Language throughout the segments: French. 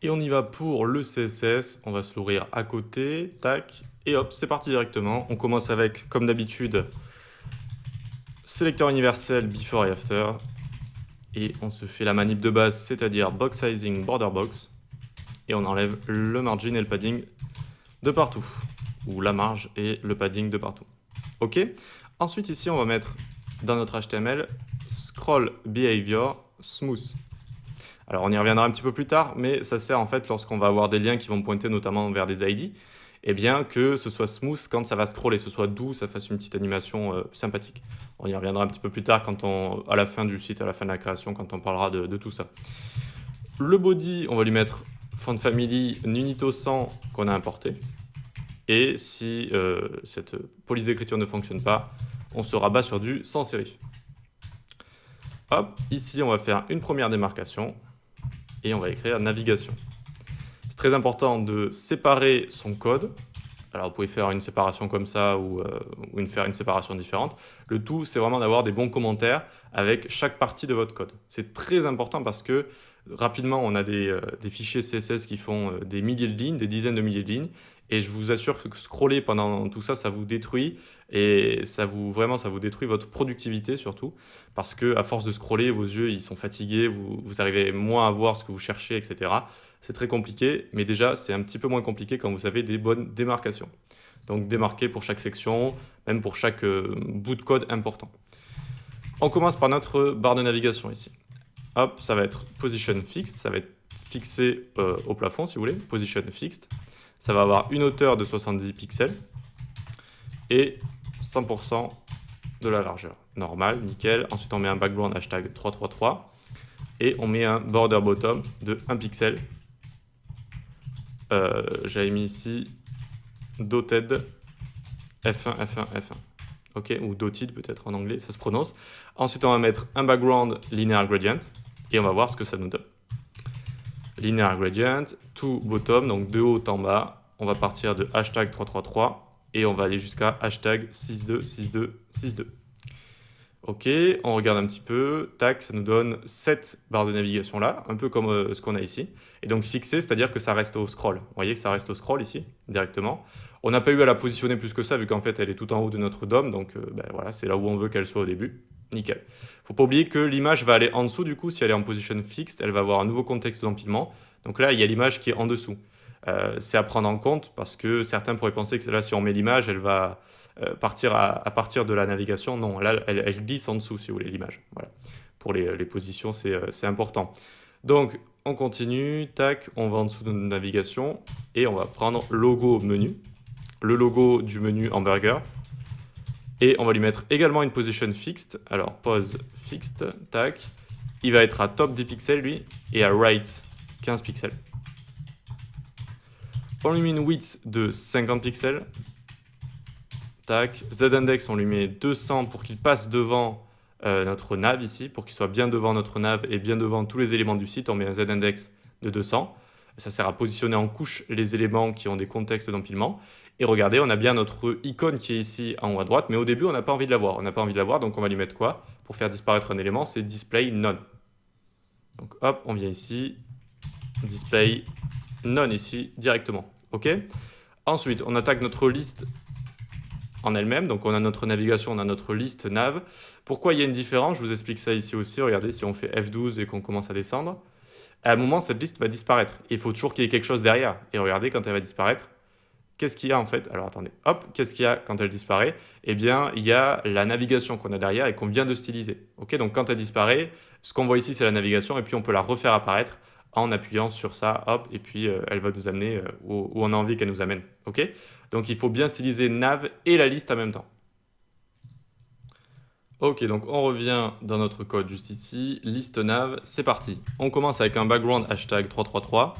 Et on y va pour le CSS, on va se l'ouvrir à côté, tac, et hop, c'est parti directement. On commence avec, comme d'habitude, sélecteur universel before et after, et on se fait la manip de base, c'est-à-dire box sizing border box, et on enlève le margin et le padding de partout, ou la marge et le padding de partout. Ok. Ensuite ici, on va mettre dans notre HTML scroll behavior smooth. Alors on y reviendra un petit peu plus tard, mais ça sert en fait lorsqu'on va avoir des liens qui vont pointer notamment vers des ID, et bien que ce soit smooth quand ça va scroller, ce soit doux, ça fasse une petite animation sympathique. On y reviendra un petit peu plus tard à la fin du site, à la fin de la création, quand on parlera de tout ça. Le body, on va lui mettre font family Nunito 100 qu'on a importé. Et si cette police d'écriture ne fonctionne pas, on se rabat sur du sans sérif. Hop, ici on va faire une première démarcation et on va écrire navigation. C'est très important de séparer son code. Alors vous pouvez faire une séparation comme ça ou faire une séparation différente. Le tout, c'est vraiment d'avoir des bons commentaires avec chaque partie de votre code. C'est très important parce que rapidement, on a des fichiers CSS qui font des milliers de lignes, des dizaines de milliers de lignes. Et je vous assure que scroller pendant tout ça, ça vous détruit. Et vraiment, ça vous détruit votre productivité surtout. Parce que à force de scroller, vos yeux, ils sont fatigués, vous arrivez moins à voir ce que vous cherchez, etc. C'est très compliqué, mais déjà, c'est un petit peu moins compliqué quand vous avez des bonnes démarcations. Donc démarquer pour chaque section, même pour chaque bout de code important. On commence par notre barre de navigation ici. Hop, ça va être position fixed, ça va être fixé au plafond si vous voulez, position fixed. Ça va avoir une hauteur de 70 pixels et 100% de la largeur. Normal, nickel. Ensuite, on met un background hashtag 333 et on met un border bottom de 1 pixel. J'avais mis ici dotted F1, F1, F1. Ok, ou dotted peut-être en anglais, ça se prononce. Ensuite, on va mettre un background linear gradient et on va voir ce que ça nous donne. Linear gradient, to bottom, donc de haut en bas. On va partir de hashtag 333 et on va aller jusqu'à hashtag 626262. Ok, on regarde un petit peu, tac, ça nous donne 7 barres de navigation là, un peu comme ce qu'on a ici. Et donc fixé, c'est-à-dire que ça reste au scroll. Vous voyez que ça reste au scroll ici, directement. On n'a pas eu à la positionner plus que ça, vu qu'en fait elle est tout en haut de notre DOM, donc voilà, c'est là où on veut qu'elle soit au début. Nickel. Faut pas oublier que l'image va aller en dessous, du coup, si elle est en position fixed, elle va avoir un nouveau contexte d'empilement. Donc là, il y a l'image qui est en dessous. C'est à prendre en compte parce que certains pourraient penser que là, si on met l'image, elle va partir à partir de la navigation. Non, là, elle glisse en dessous, si vous voulez, l'image. Voilà. Pour les positions, c'est important. Donc, on continue. Tac, on va en dessous de notre navigation et on va prendre logo menu. Le logo du menu hamburger. Et on va lui mettre également une position fixed. Alors, pose fixed, tac. Il va être à top 10 pixels, lui, et à right 15 pixels. On lui met une width de 50 pixels. Tac. Z-index, on lui met 200 pour qu'il passe devant notre nav ici, pour qu'il soit bien devant notre nav et bien devant tous les éléments du site. On met un Z-index de 200. Ça sert à positionner en couche les éléments qui ont des contextes d'empilement. Et regardez, on a bien notre icône qui est ici en haut à droite, mais au début, on n'a pas envie de la voir. On n'a pas envie de la voir, donc on va lui mettre quoi? Pour faire disparaître un élément, c'est display none. Donc hop, on vient ici, display none ici directement. Ok. Ensuite, on attaque notre liste en elle-même. Donc on a notre navigation, on a notre liste nav. Pourquoi il y a une différence? Je vous explique ça ici aussi. Regardez, si on fait F12 et qu'on commence à descendre, à un moment, cette liste va disparaître. Il faut toujours qu'il y ait quelque chose derrière. Et regardez, quand elle va disparaître, qu'est-ce qu'il y a en fait? Alors attendez, hop, qu'est-ce qu'il y a quand elle disparaît? Eh bien, il y a la navigation qu'on a derrière et qu'on vient de styliser. Ok, donc quand elle disparaît, ce qu'on voit ici, c'est la navigation et puis on peut la refaire apparaître en appuyant sur ça, hop, et puis elle va nous amener où on a envie qu'elle nous amène. Ok, donc il faut bien styliser nav et la liste en même temps. Ok, donc on revient dans notre code juste ici, liste nav, c'est parti. On commence avec un background hashtag 333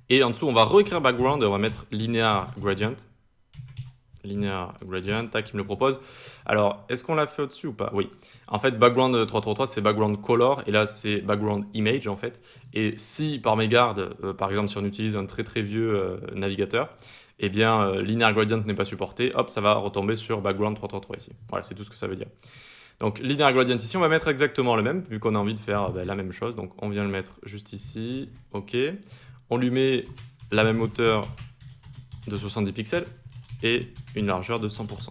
et en dessous on va réécrire background et on va mettre linear gradient. Linear gradient, tac, il me le propose. Alors, est-ce qu'on l'a fait au-dessus ou pas? Oui. En fait, background 333, c'est background color, et là, c'est background image, en fait. Et si, par mégarde, par exemple, si on utilise un très très vieux navigateur, eh bien, linear gradient n'est pas supporté, hop, ça va retomber sur background 333 ici. Voilà, c'est tout ce que ça veut dire. Donc, linear gradient ici, on va mettre exactement le même, vu qu'on a envie de faire la même chose. Donc, on vient le mettre juste ici, ok. On lui met la même hauteur de 70 pixels et une largeur de 100%.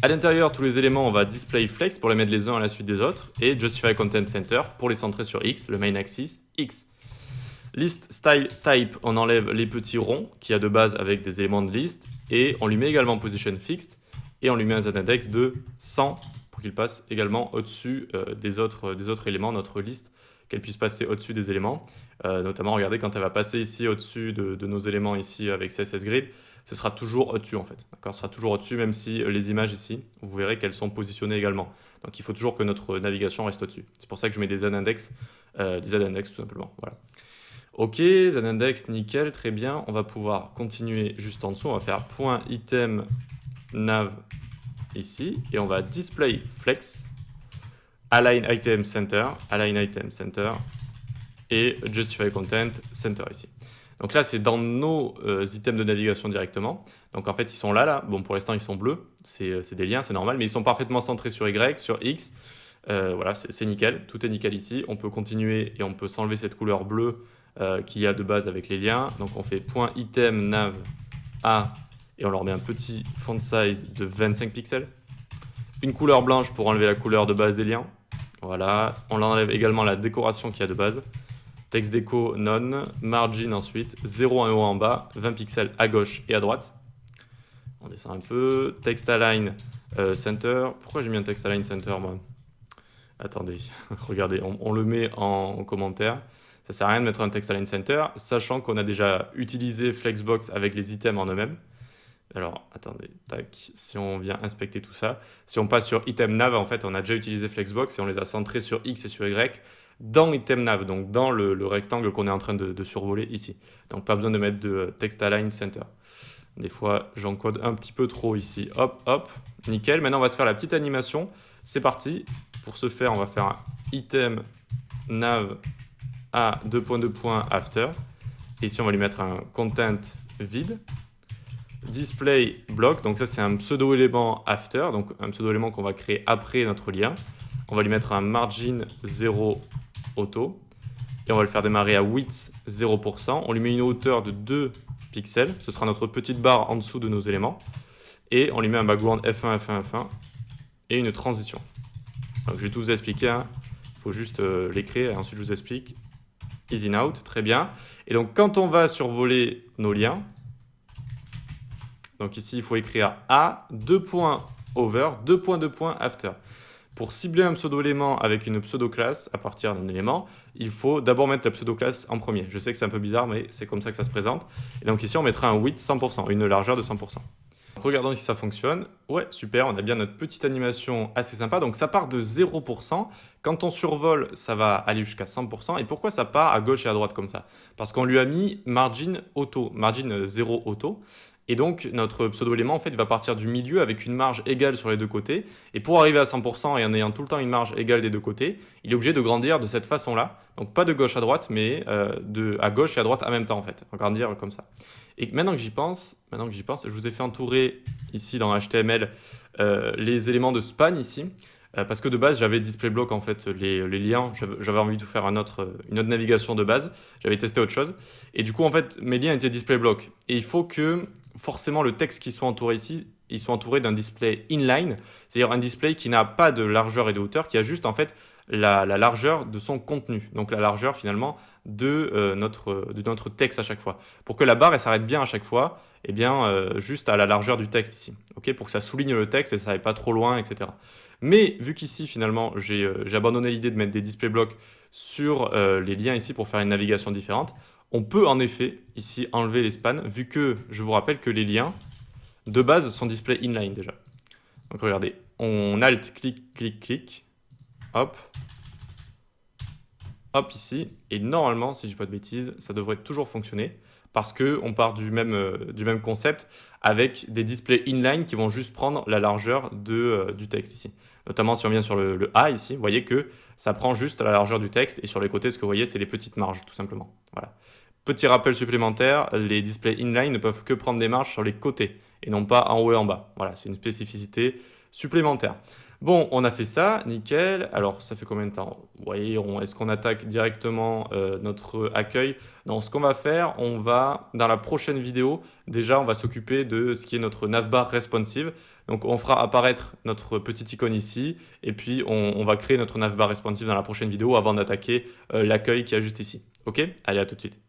À l'intérieur, tous les éléments, on va display flex pour les mettre les uns à la suite des autres et justify content center pour les centrer sur X, le main axis X. List style type, on enlève les petits ronds qu'il y a de base avec des éléments de liste et on lui met également position fixed et on lui met un z-index de 100 pour qu'il passe également au-dessus des autres éléments, notre liste, qu'elle puisse passer au-dessus des éléments. Notamment, regardez, quand elle va passer ici au-dessus de nos éléments ici avec CSS Grid, ce sera toujours au-dessus en fait. Ce sera toujours au-dessus, même si les images ici, vous verrez qu'elles sont positionnées également. Donc il faut toujours que notre navigation reste au-dessus. C'est pour ça que je mets des z-index tout simplement. Voilà. Ok, z-index, nickel, très bien. On va pouvoir continuer juste en dessous. On va faire .item nav ici et on va display flex, align item center et justify content center ici. Donc là, c'est dans nos items de navigation directement. Donc en fait, ils sont là. Bon, pour l'instant, ils sont bleus. C'est des liens, c'est normal, mais ils sont parfaitement centrés sur Y, sur X. Voilà, c'est nickel. Tout est nickel ici. On peut continuer et on peut s'enlever cette couleur bleue qu'il y a de base avec les liens. Donc on fait .item nav A et on leur met un petit font size de 25 pixels. Une couleur blanche pour enlever la couleur de base des liens. Voilà. On enlève également la décoration qu'il y a de base. Text déco none, margin ensuite, 0 en haut en bas, 20 pixels à gauche et à droite. On descend un peu. Text align center. Pourquoi j'ai mis un text align center moi? Attendez, regardez, on le met en commentaire. Ça sert à rien de mettre un text align center, sachant qu'on a déjà utilisé Flexbox avec les items en eux-mêmes. Alors, attendez, tac, si on vient inspecter tout ça, si on passe sur item nav, en fait, on a déjà utilisé Flexbox et on les a centrés sur X et sur Y dans item nav, donc dans le rectangle qu'on est en train de survoler ici. Donc, pas besoin de mettre de text align center. Des fois, j'encode un petit peu trop ici. Hop, hop, nickel. Maintenant, on va se faire la petite animation. C'est parti. Pour ce faire, on va faire un item nav à after. Et ici, on va lui mettre un content vide. Display block, donc ça c'est un pseudo-élément after, donc un pseudo-élément qu'on va créer après notre lien. On va lui mettre un margin 0 auto et on va le faire démarrer à width 0%. On lui met une hauteur de 2 pixels, ce sera notre petite barre en dessous de nos éléments. Et on lui met un background F1, F1, F1 et une transition. Donc je vais tout vous expliquer, hein. Il faut juste l'écrire et ensuite je vous explique. Easy out, très bien. Et donc quand on va survoler nos liens, donc ici, il faut écrire A, 2 points over, 2 points after. Pour cibler un pseudo-élément avec une pseudo-classe à partir d'un élément, il faut d'abord mettre la pseudo-classe en premier. Je sais que c'est un peu bizarre, mais c'est comme ça que ça se présente. Et donc ici, on mettra un width 100%, une largeur de 100%. Regardons si ça fonctionne. Ouais, super, on a bien notre petite animation assez sympa. Donc ça part de 0%. Quand on survole, ça va aller jusqu'à 100%. Et pourquoi ça part à gauche et à droite comme ça? Parce qu'on lui a mis margin auto, margin 0 auto. Et donc, notre pseudo-élément, en fait, va partir du milieu avec une marge égale sur les deux côtés. Et pour arriver à 100% et en ayant tout le temps une marge égale des deux côtés, il est obligé de grandir de cette façon-là. Donc, pas de gauche à droite, mais à gauche et à droite en même temps, en fait. Grandir comme ça. Et maintenant que j'y pense, je vous ai fait entourer ici dans HTML les éléments de span ici. Parce que de base, j'avais display block, en fait, les liens. J'avais envie de faire une autre navigation de base. J'avais testé autre chose. Et du coup, en fait, mes liens étaient display block. Et il faut que forcément le texte qui soit entouré ici, ils sont entourés d'un display inline, c'est-à-dire un display qui n'a pas de largeur et de hauteur, qui a juste en fait la largeur de son contenu, donc la largeur finalement de notre texte à chaque fois. Pour que la barre elle s'arrête bien à chaque fois, et bien juste à la largeur du texte ici, okay, pour que ça souligne le texte et ça n'aille pas trop loin, etc. Mais vu qu'ici finalement j'ai abandonné l'idée de mettre des display blocks sur les liens ici pour faire une navigation différente, on peut en effet ici enlever les spans, vu que je vous rappelle que les liens de base sont display inline déjà. Donc regardez, on alt, clic, clic, clic, hop, hop ici, et normalement, si je dis pas de bêtises, ça devrait toujours fonctionner, parce qu'on part du même concept avec des displays inline qui vont juste prendre la largeur du texte ici. Notamment si on vient sur le A ici, vous voyez que ça prend juste la largeur du texte, et sur les côtés, ce que vous voyez, c'est les petites marges, tout simplement. Voilà. Petit rappel supplémentaire, les displays inline ne peuvent que prendre des marges sur les côtés et non pas en haut et en bas. Voilà, c'est une spécificité supplémentaire. Bon, on a fait ça, nickel. Alors, ça fait combien de temps? Vous voyez, est-ce qu'on attaque directement notre accueil? Non, ce qu'on va faire, dans la prochaine vidéo, déjà, on va s'occuper de ce qui est notre navbar responsive. Donc, on fera apparaître notre petite icône ici, et puis on va créer notre navbar responsive dans la prochaine vidéo avant d'attaquer l'accueil qui est juste ici. Ok? Allez, à tout de suite.